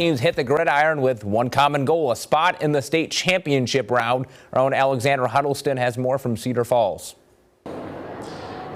Teams hit the gridiron with one common goal, a spot in the state championship round. Our own Alexander Huddleston has more from Cedar Falls.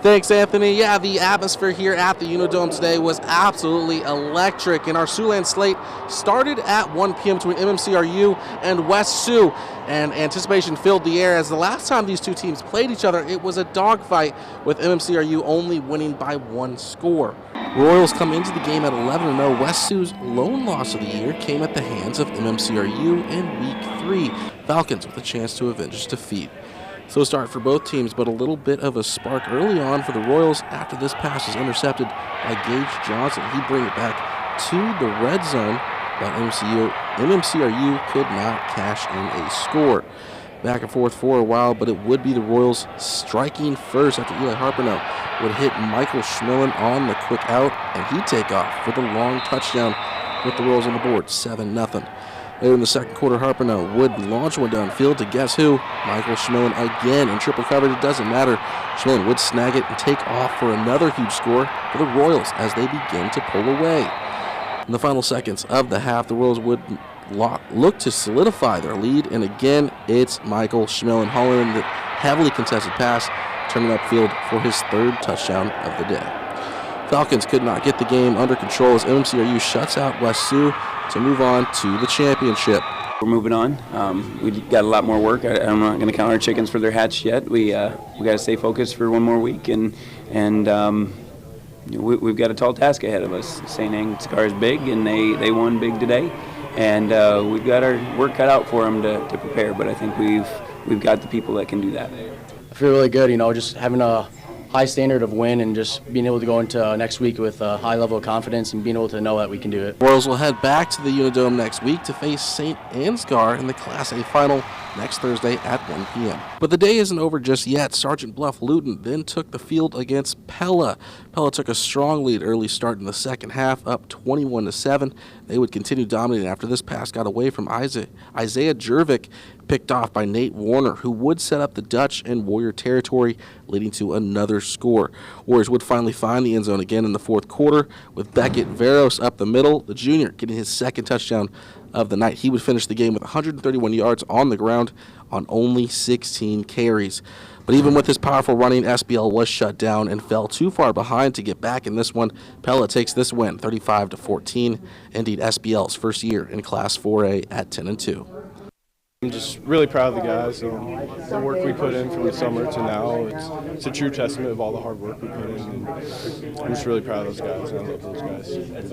Thanks, Anthony. Yeah, the atmosphere here at the Unidome today was absolutely electric, and our Siouxland slate started at 1 p.m. between MMCRU and West Sioux, and anticipation filled the air as the last time these two teams played each other, it was a dogfight with MMCRU only winning by one score. Royals come into the game at 11-0. West Sioux's lone loss of the year came at the hands of MMCRU in Week 3. Falcons with a chance to avenge its defeat. So start for both teams, but a little bit of a spark early on for the Royals after this pass is intercepted by Gage Johnson. He brings it back to the red zone, but MMCRU could not cash in a score. Back and forth for a while, but it would be the Royals striking first after Eli Harpernell would hit Michael Schmillen on the quick out, and he'd take off for the long touchdown with the Royals on the board, 7-0. Later in the second quarter, Harpernell would launch one downfield to guess who? Michael Schmillen again in triple coverage. It doesn't matter. Schmillen would snag it and take off for another huge score for the Royals as they begin to pull away. In the final seconds of the half, the Royals would look to solidify their lead, and again, it's Michael Schmillen hauling in the heavily contested pass, turning upfield for his third touchdown of the day. Falcons could not get the game under control as MMCRU shuts out West Sioux to move on to the championship. We're moving on. We got a lot more work. I'm not going to count our chickens for their hatch yet. We got to stay focused for one more week, and we've got a tall task ahead of us. St. Anne's Scar is big, and they won big today, and we've got our work cut out for them to prepare. But I think we've got the people that can do that. I feel really good, just having a high standard of win and just being able to go into next week with a high level of confidence and being able to know that we can do it. Royals will head back to the Unidome next week to face St. Ansgar in the Class A final next Thursday at 1 p.m. But the day isn't over just yet. Sergeant Bluff Luton then took the field against Pella. Pella took a strong lead early start in the second half, up 21-7. They would continue dominating after this pass got away from Isaiah Jervik, picked off by Nate Warner, who would set up the Dutch in Warrior territory, leading to another score. Warriors would finally find the end zone again in the fourth quarter with Beckett Veros up the middle, the junior getting his second touchdown of the night. He would finish the game with 131 yards on the ground on only 16 carries. But even with his powerful running, SBL was shut down and fell too far behind to get back in this one. Pella takes this win, 35-14. Indeed, SBL's first year in Class 4A at 10-2. I'm just really proud of the guys. The work we put in from the summer to now, it's a true testament of all the hard work we put in. And I'm just really proud of those guys, and I love those guys.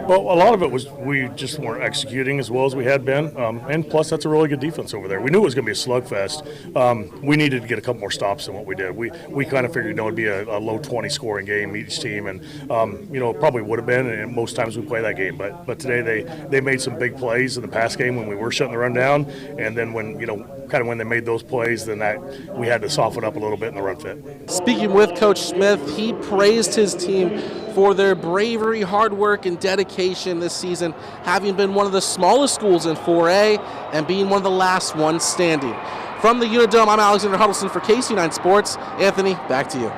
Well, a lot of it was we just weren't executing as well as we had been, and plus that's a really good defense over there. We knew it was going to be a slugfest. We needed to get a couple more stops than what we did. We kind of figured it would be a low 20 scoring game each team, and it probably would have been, and most times we play that game. But today they made some big plays in the pass game when we were shutting the run down. And then when they made those plays, then we had to soften up a little bit in the run fit. Speaking with Coach Smith, he praised his team for their bravery, hard work, and dedication this season, having been one of the smallest schools in 4A and being one of the last ones standing. From the Unidome, I'm Alexander Huddleston for KC9 Sports. Anthony, back to you.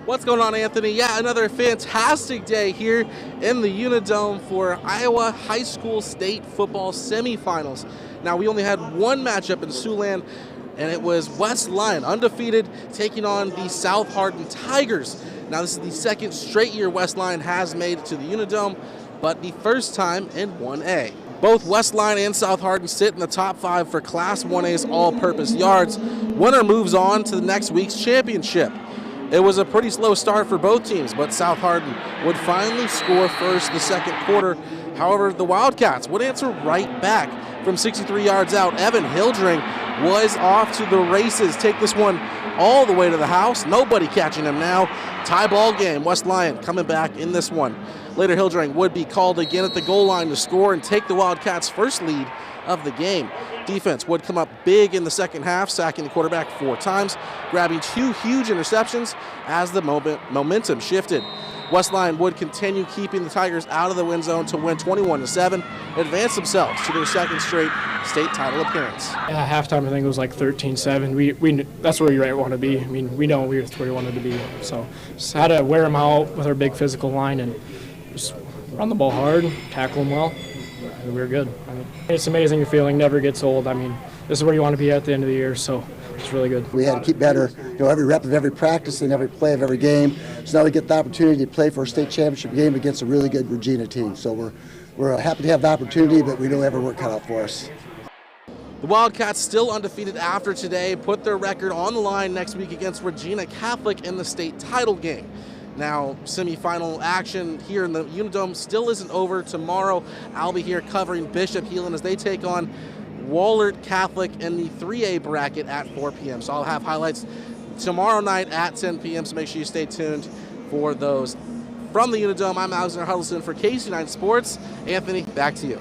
What's going on, Anthony? Yeah, another fantastic day here in the Unidome for Iowa High School State Football Semifinals. Now, we only had one matchup in Siouxland, and it was West Lyon, undefeated, taking on the South Hardin Tigers. Now, this is the second straight year West Lyon has made it to the Unidome, but the first time in 1A. Both West Lyon and South Hardin sit in the top 5 for Class 1A's all-purpose yards. Winner moves on to the next week's championship. It was a pretty slow start for both teams, but South Hardin would finally score first the second quarter. However, the Wildcats would answer right back. From 63 yards out, Evan Hildring was off to the races. Take this one all the way to the house. Nobody catching him now. Tie ball game. West Lyon coming back in this one. Later, Hildring would be called again at the goal line to score and take the Wildcats' first lead of the game. Defense would come up big in the second half, sacking the quarterback 4 times, grabbing 2 huge interceptions as the momentum shifted. West Lyon would continue keeping the Tigers out of the win zone to win 21-7, advance themselves to their second straight state title appearance. Yeah, halftime I think it was like 13-7. We that's where you want to be. I mean, we know we were where we wanted to be. So just had to wear them out with our big physical line and just run the ball hard, tackle them well, and we were good. I mean, it's an amazing feeling, never gets old. I mean, this is where you want to be at the end of the year, so it's really good. We had to keep better, every rep of every practice and every play of every game. So now we get the opportunity to play for a state championship game against a really good Regina team. So we're happy to have the opportunity, but we know we have our work cut out for us. The Wildcats, still undefeated after today, put their record on the line next week against Regina Catholic in the state title game. Now, semifinal action here in the Unidome still isn't over. Tomorrow, I'll be here covering Bishop Heelan as they take on Wahlert Catholic in the 3A bracket at 4 p.m. So I'll have highlights tomorrow night at 10 p.m., so make sure you stay tuned for those. From the Unidome, I'm Alexander Huddleston for KC9 Sports. Anthony, back to you.